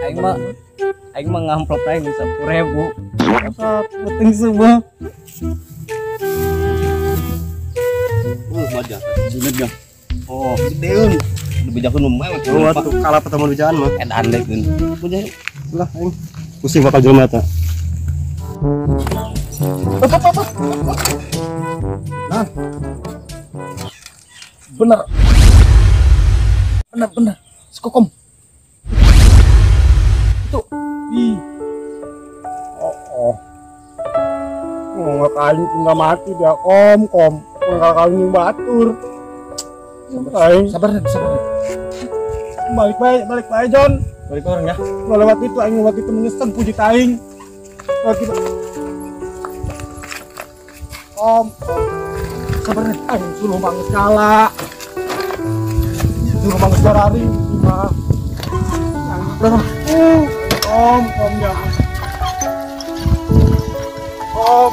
aing mah ngamplop aing 10.000. Apa penting semua. Wajah jinet dah. Oh, gedeun. Bejakeun mah mah. Oh, atuh kalah pertemuan bijaan mah. Edan dekeun. Bujang. Lah aing pusing bakal jelema eta. Nah. Bener. Skokom. Itu. Ih. Oh. Nggak kali nggak mati dia kom. Nggak kali batur. Sabar. Balik baik John. Balik orang ya. Nggak lewat itu menyesal puji taing. Lewat itu. Kom. Sabar nih. Aing suruh banget kalah. Suruh banget barari mah. Kom jangan. Kom.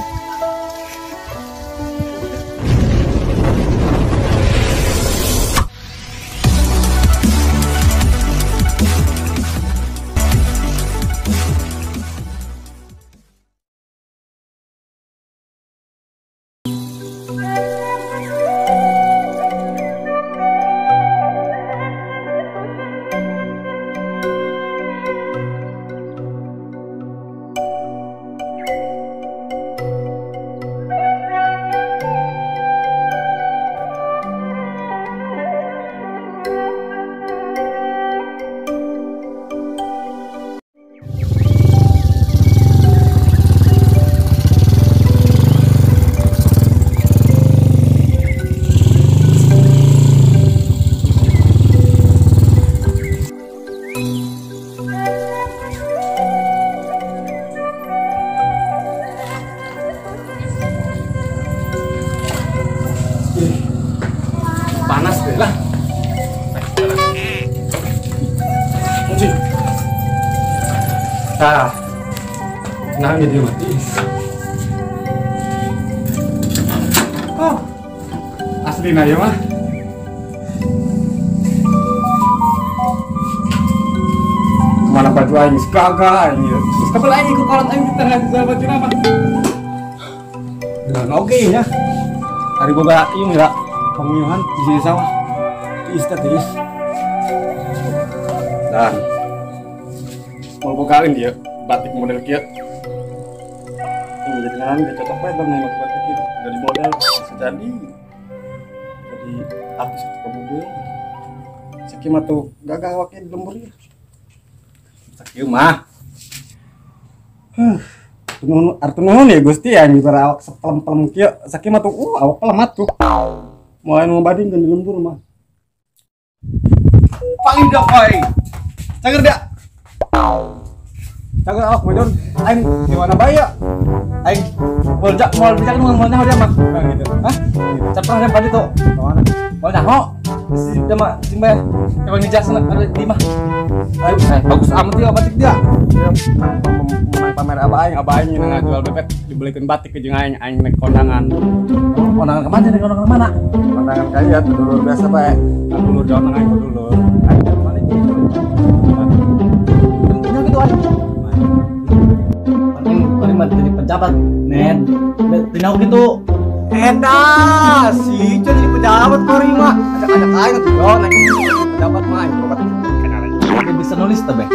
Panas deh lah. Nah jadi mati. Oh, asli na ya mah. Kemana baju aing kagak aing. Kabel aing ke kolam aing kita nggak bisa baju nama. Nah oke ya. Hari boga ieu ya. Pengiyuhan di sini sawah. Istatis. Dan mau bogain dia batik model kieu. Ini jadi kan cocok banget dong nih batik kieu. Dari model bisa jadi artis itu kemudian. Sakieu mah tuh gagah wake di lembur ya. Sakieu mah. Artu nuhun ya Gusti ya nyibara awak sepelem-pelem kieu. Sakieu mah tuh awak pelemat tuh. Mulai ngebadingkeun di lembur mah. Panggil dah koy. Cager dah. Cager awak mah Jon. Aing di mana bae ya? Aing mau bijak nu mana dia mah. Nah gitu. Hah? Caprah yang tadi tuh. Mana? Mau nyaho. Si dia mah simba. Emang ngejak sana ada di mah. Ayo, bagus amat dia batik dia. Menang pamer aba aing nang jual bebet dibelikeun batik ke jeung aing naik kondangan. Kondangan kemana nih? Kondangan mana? Kondangan kaya tuh dulur biasa bae. Dulur Jawa Tengah itu dulur. Aing mana itu? Bentuknya gitu aja. Paling mah jadi pejabat, Nen. Tinau gitu. Edah, sih jadi pejabat kori mah. Ajak aing tuh yo naik pejabat mah aing pejabat. Dia bisa nulis tuh, Be.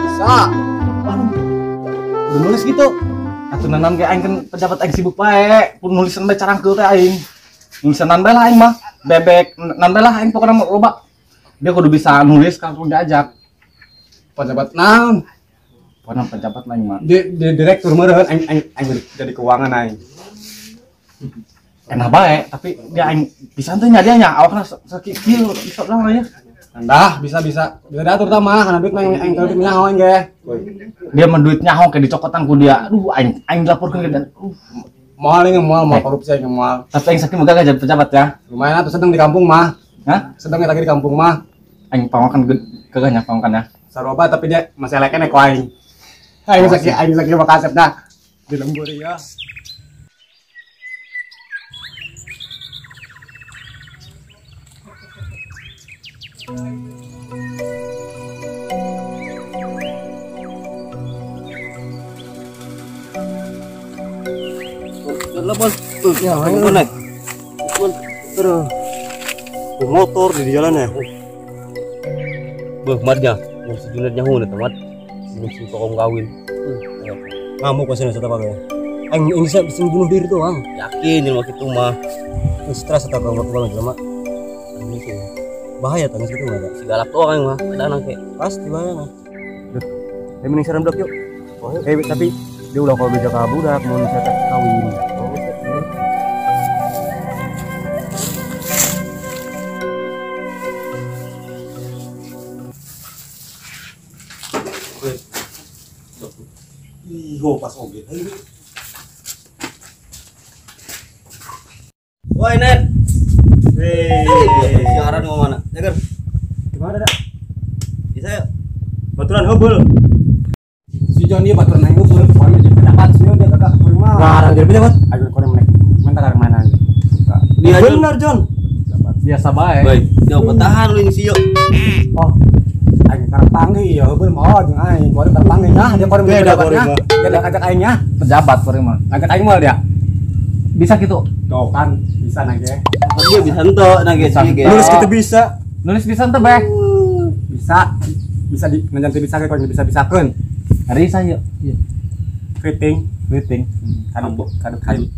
Bisa. Udah nulis gitu. Atuh nanan ge aing kan pejabat aing sibuk bae. Pun nulisan bae carangkeul teh aing. Nulisan bae lah aing mah. Bebek nan bae lah aing pokona mah loba. Dia kudu bisa nulis kalau diajak. Pejabat naon? Pokona pejabat lah aing mah. Di direktur meureun aing jadi keuangan aing. Enak bae, tapi dia aing pisan teh nya dia nya awakna sakieu bisa lah ya. Dah, bisa diatur tah mah, kana duit mah aing kalau duit nyaho aing ge. Dia mah duit nyaho ke dicokotan ku dia. Aduh aing dilaporkeun ke dan Moal ini moal korupsi aing moal. tapi aing sakieu megah jadi pejabat ya. Lumayan atuh sedang di kampung mah. Hah? Sedang lagi di kampung mah. Aing pangokan kagak nya pangokan ya. Saroba tapi dia masih elekene ku aing. Aing sakieu mah kasep dah. Di lembur ya. Lah bos. Ya, mana? Aduh. Motor di jalan ya. Beuh marnya, mun si Juned nyaho na tamat. Mun si kokong kawin. Ngamuk pasti nasa tapak ya. Aing bisa bunuh diri doang. Yakin ilmu kitu mah. Stres atau kalau banget lama. Ini sih. Bahaya tangis gitu enggak ada. Si galak doang aing mah. Ada anak kayak pasti bahaya mah. Ayo mending serem dok yuk. Oh, tapi dia ulah kalau beja ka budak mau bisa kawin. Iho pas oge. Woi Net. Siaran mau mana? Jagar. Gimana dah? Bisa ya? Baturan hubul. Si John dia baturan nang hubul, pokoknya jadi pendapat sih dia kagak rumah. Larang jadi pendapat. Ayo koreng menek. Mentar ke mana? Dia benar John. Biasa bae. Baik, jauh bertahan lu ini sih yuk. Oh. Aing karang panggil ya heubeul mah jeung aing, koreng karang panggil nya, dia koreng pendapatnya. Dia ada ajak aing nya, pejabat koreng mah. Ajak aing moal dia. Bisa gitu. Tuh kan, bisa nage. Dia bisa ento nage sih. Nulis gitu bisa. Nulis bisa ente beh. Bisa. Bisa di ngan bisa ge koreng bisa-bisakeun. Hari saya. Iya. Kriting. Kadu kayu.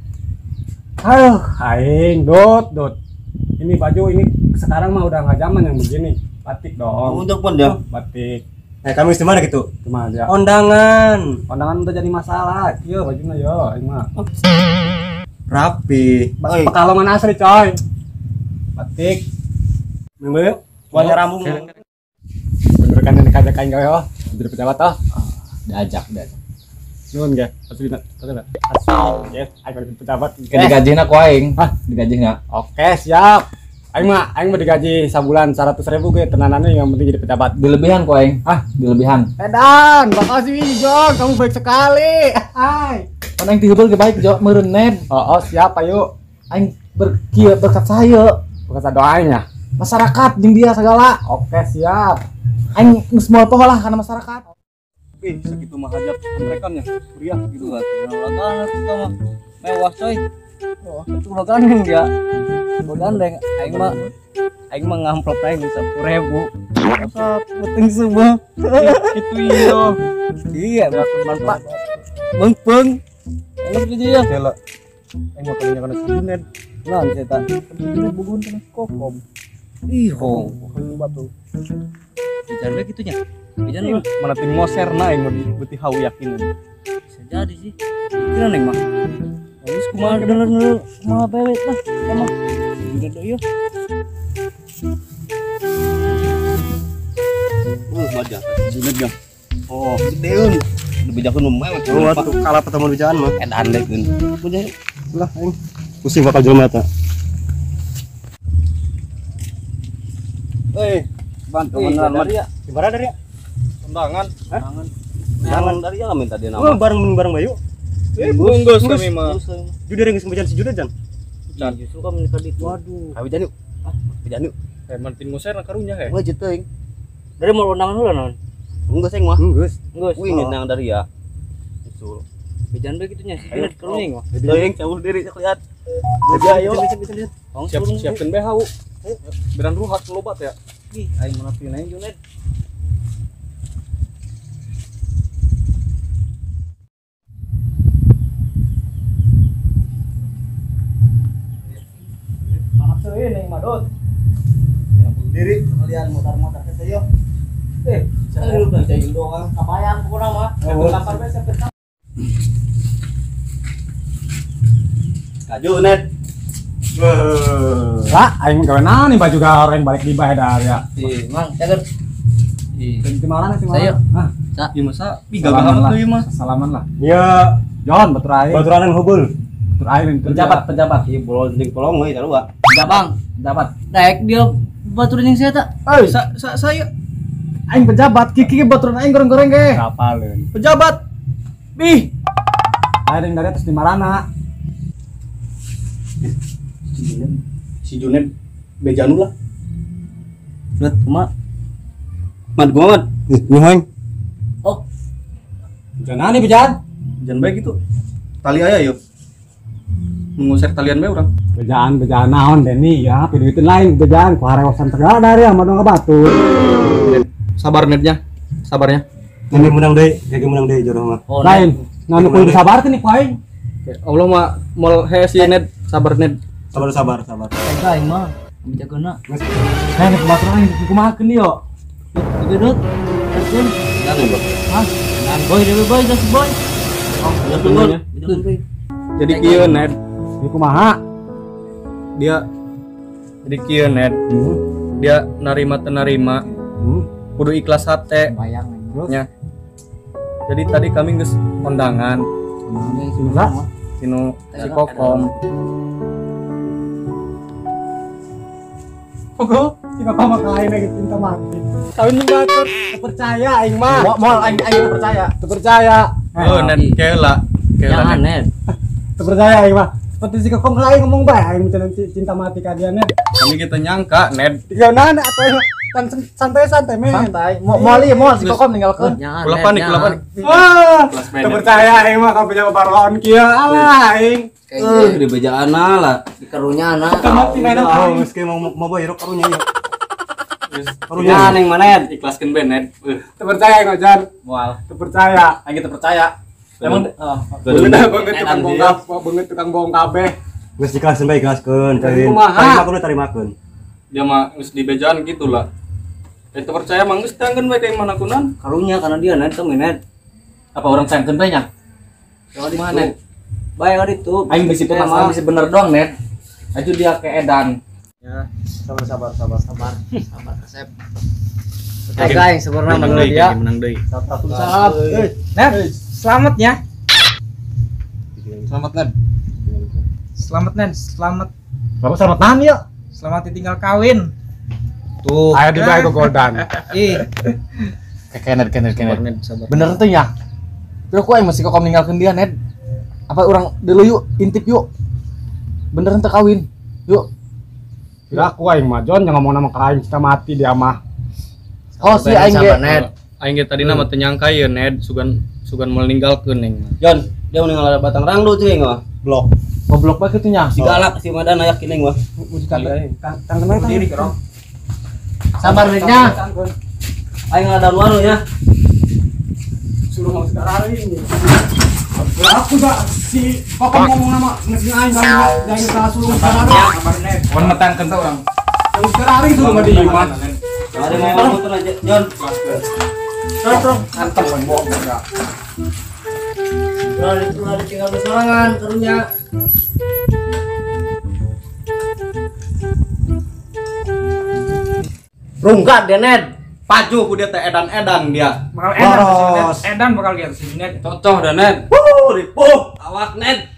Aduh, aing dot. Ini baju ini sekarang mah udah nggak zaman yang begini. Batik dong. Untuk pun dia. Batik. Kamu di mana gitu? Cuma dia. Kondangan Udah jadi masalah. Iya bajunya yo, aing mah. rapi. Pekalongan asli coy. Batik. Minggu Wanya rambung. Bener kan ini kajak aing gawe oh. Jadi pejabat toh. Diajak. Nuhun ge. Asli enggak? Asli. Yes, aing jadi pejabat. Digajina ku aing. Hah, digajina. Oke, siap. Aing mah digaji sabulan 100.000 ge tenanane yang penting jadi pejabat. Dilebihan ku aing. Ah, dilebihan. Edan, makasih Jong, kamu baik sekali. Hai. Kan aing tiheul ge baik Jo, meureun Ned. Oh, siap ayo. Aing berkat saya. Berkat doanya. Masyarakat jeung dia segala. Oke, siap. Aing geus moal poho lah kana masyarakat. Segitu mah hajat merekanya. Meriah gitu kan. Nah, kita mah mewah coy. Oh, itu udah gandeng ya. Udah gandeng. Aing mah ngamplop aing 10.000. Masa penting semua. Gitu iya. Iya, bermanfaat. Beng. Enak gitu ya. Kela. Aing mau tanya kana Juned. Nah, cerita. Juned bugun kana kokom. Iho. Kayu batu. Bicara gitunya. Bicara Mana tim ngoserna aing beuti hau yakin. bisa jadi sih. Kira neng mah. Terus kumaha denger kumaha bewe lah sama. Juned ieu. Wajah. Juned ya. Oh, gedeun. Udah bejakeun mah. Oh, waktu kalah pertemuan bijaan mah. Edan dekeun. Bejah. Lah aing pusing bakal jelema eta. Bantu beneran mah dia. Gimana dari ya? Undangan. Jangan dari ya minta dia Oh, nama. bareng bayu. Bungkus kami mah. Juda yang sembajan si Juda jan. Justru kami nikah di. Waduh. Kami janu. Bejanu. Mantin ngoser na karunya he. Wah jeteng. Dari mau undangan dulu non. Enggak seng mah. Geus. Enggak. Wih nang dari ya. Usul. Bejan be gitunya. Ayo keruning mah. Teuing cabul diri cek lihat. Beja ayo. Siapkeun bae hau. Beran ruhat lobat ya. Ih, aing menapi naik Juned. Maaf euy ning madot. Diri kalian motor-motor ke saya. Saya lu kan saya doang. Kabayang kurang mah. Lapar bae sampai Kaju Net. lah aing gawe naon nih baju goreng balik di bae dah ya. Si Mang, cager. Di mana sih Saya. Hah, Sa, ieu masa salaman gagah lah. teh mah. Salaman lah. Ya, Jon batur aing. baturanan hubul. Batur aing Pejabat. Ieu bolon jeung polong we sarua. pejabat. Daek dia baturan yang saya tak. Euy, Saya aing pejabat kiki baturan aing goreng-goreng ge. Kapaleun. pejabat. Bih. Aing dari atas di marana. Si Juned bejanu lah. Lihat kumaha. Mat gua mat. Nyuhang. Oh, Jangan nih pejabat. Jangan baik gitu. Tali aya yuk. mengusir kalian be orang. Bejaan naon Denny ya, piduitin lain bejaan ku harewasan segala dari ama dong batur. Sabar netnya. Sabarnya. Ini menang deh jodoh mah. Lain, nganu kudu sabar teh nih ku aing. Allah mah mau si net sabar net. Sabar. Aing mah bijagona. Nah, nek batur aing kumahakeun ieu. Gedut. Terus. Hah? Boy, gas boy. Oh, betul. Jadi kieu net. Ieu kumaha? Dia jadi kieu net. Dia narima kudu ikhlas hate Bayang. nya. Jadi tadi kami geus kondangan sinu si Kokom. Pogo, tika ka makain lagi cinta mati. Kawin nu batur, percaya aing mah. Moal aing percaya. Percaya. Oh, net keula Jangan net. Percaya aing mah. Seperti si Kokom lain ngomong bae aing cinta mati ka dia net. Kami kita nyangka net. Tiga nana atau kan santai men. Santai. Moal si Kokom ninggalkeun. Jangan. Ulah panik. Wah, percaya aing mah ka punya baroon kieu alah aing. Di bejaana lah, di karunya anak. Mati mainan Oh, aing. geus ke mau boy rok karunya ieu. Karunya ning mana ikhlaskeun be net. Percaya aing Jan. Moal. Percaya. Aing kita percaya. Emang Beungeut tukang bohong kabeh. Geus dikasih bae gaskeun, kawin. Kumaha? Tarimakeun. Dia mah geus di bejaan gitulah. Itu percaya mah geus tangkeun bae ka mana kunan. Karunya karena dia net tuh net. Apa orang sayangkeun bae nya? Di mana? Baik itu. Aing bisi permasalahan bisi bener doang net. Aju dia ke edan. Ya, Sabar resep. Oke guys, sempurna menurut dia. menang deui. Saat. Net, selamat ya. Selamat net. Selamat Nen, selamat Selamat nahan ya. selamat ditinggal kawin. Tuh. Aya di bae goldan. Ih. Kenet. Sabar. Bener tuh ya. Terus ku aing masih Kokom ninggalkeun dia net. Apa orang dulu yuk intip yuk. Beneran teu kawin. Yuk. Kira aku aing mah Jon yang ngomong nama ka aing kita mati dia mah. Oh si aing ge. Aing ge tadi nama teu nyangka ye net sugan mau ninggalkeun ning. Jon, dia meninggal batang rangdu tuh yang mah. Blok. Goblok bae kitu nya. Si galak si Madan ayak kining mah. Tangkeun bae Diri kerong. Sabar netnya. Aing ngadaun waru ya. Suruh ngomong sekarang ini. Aku dah si Kokom ngomong nama ngesin aing jangan salah suruh sekarang. Kon metangkeun teh urang. Terus sekarang suruh mah di iman. Ada mau ngomong aja, Jon. Terus antem kon bohong enggak. Udah tinggal sorangan karunya. Rungkat deh net. Paju ku dia teh edan-edan dia. Bakal Boros. edan bakal gitu sini net. Cocok dah net. Ripuh, awak net.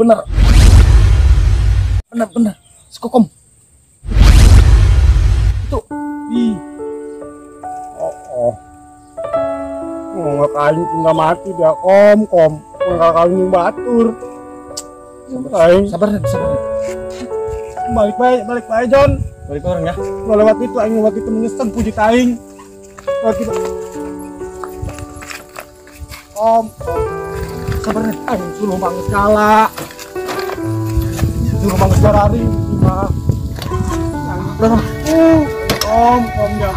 Bener. Skokom. Itu. Ih. Oh. Ngomong aing tinggal mati dia kom. Enggak kawin batur. Aing Sabar. balik bae Jon. Balik orang ya. Lewat itu aing lewat itu menyesal puji aing. Lewat itu. Sabar aing suruh banget skala. Suruh banget barari mah. Om ya.